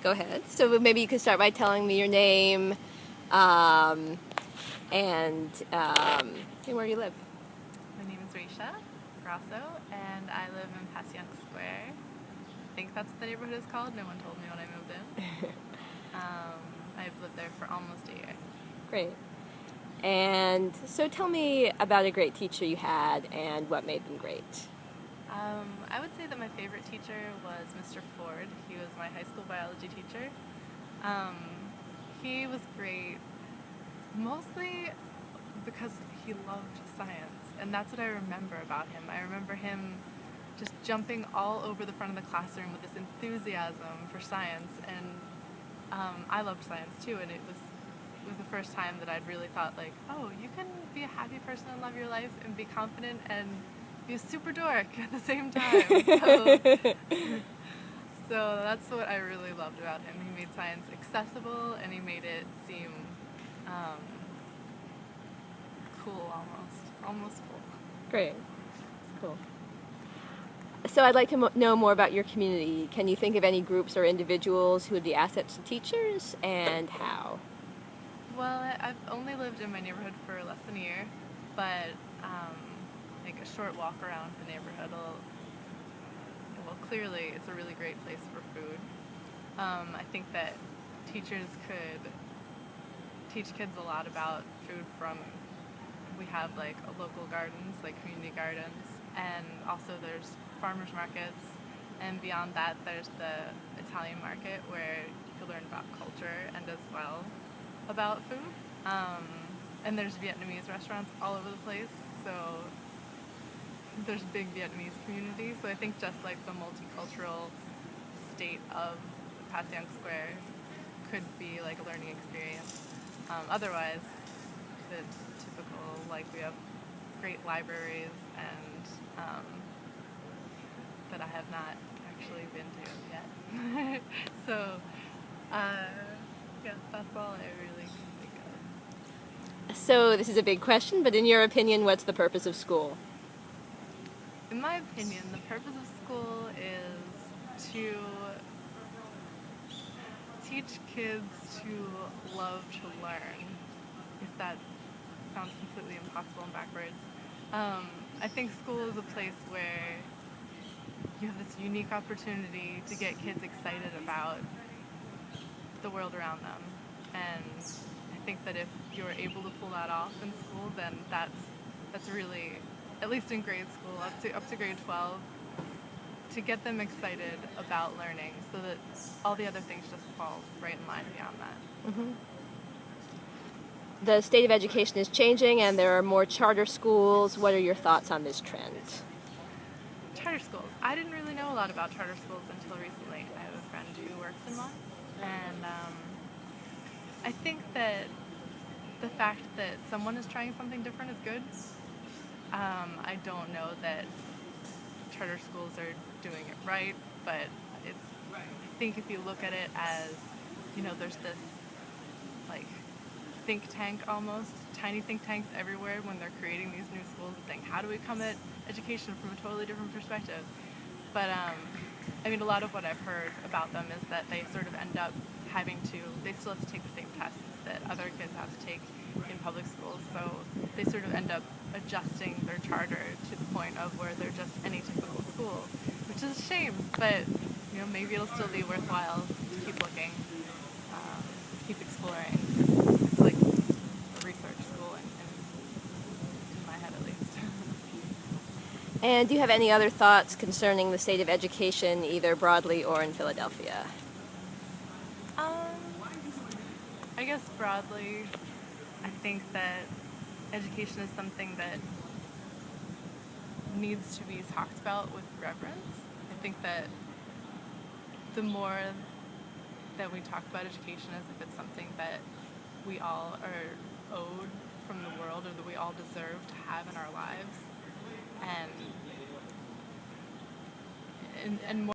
Go ahead. So maybe you could start by telling me your name, and where you live. My name is Reesha Grasso, and I live in Passyunk Square. I think that's what the neighborhood is called. No one told me when I moved in. I've lived there for almost a year. Great. And so tell me about a great teacher you had and what made them great. I would say that my favorite teacher was Mr. Ford. He was my high school biology teacher. He was great mostly because he loved science, and that's what I remember about him. I remember him just jumping all over the front of the classroom with this enthusiasm for science, and I loved science too, and it was the first time that I'd really thought, like, oh, you can be a happy person and love your life and be confident and be a super dork at the same time. So that's what I really loved about him. He made science accessible, and he made it seem cool, almost cool. Great. Cool. So I'd like to know more about your community. Can you think of any groups or individuals who would be assets to teachers, and how? Well, I've only lived in my neighborhood for less than a year, but like a short walk around the neighborhood well, clearly it's a really great place for food. I think that teachers could teach kids a lot about food we have like local gardens, like community gardens, and also there's farmers markets, and beyond that there's the Italian market where you can learn about culture and as well about food. And there's Vietnamese restaurants all over the place, so there's a big Vietnamese community. So I think just like the multicultural state of Passyunk Square could be like a learning experience. Otherwise, the typical, like, we have great libraries and that I have not actually been to yet. So yeah, that's all I really can think of. So this is a big question, but in your opinion, what's the purpose of school? In my opinion, the purpose of school is to teach kids to love to learn, if that sounds completely impossible and backwards. I think school is a place where you have this unique opportunity to get kids excited about the world around them, and I think that if you're able to pull that off in school, then that's really, at least in grade school up to grade 12, to get them excited about learning, so that all the other things just fall right in line beyond that. Mm-hmm. The state of education is changing, and there are more charter schools. What are your thoughts on this trend? Charter schools. I didn't really know a lot about charter schools until recently. I have a friend who works in one, and I think that the fact that someone is trying something different is good. I don't know that charter schools are doing it right, but I think if you look at it as, there's this like think tank, almost tiny think tanks everywhere when they're creating these new schools and saying, how do we come at education from a totally different perspective? But a lot of what I've heard about them is that they sort of end up they still have to take the same tests that other kids have to take in public schools, so they sort of end up adjusting their charter to the point of where they're just any typical school, which is a shame, but maybe it'll still be worthwhile to keep looking, keep exploring. It's like a research school in my head, at least. And do you have any other thoughts concerning the state of education, either broadly or in Philadelphia? I guess broadly, I think that education is something that needs to be talked about with reverence. I think that the more that we talk about education as if it's something that we all are owed from the world, or that we all deserve to have in our lives, and more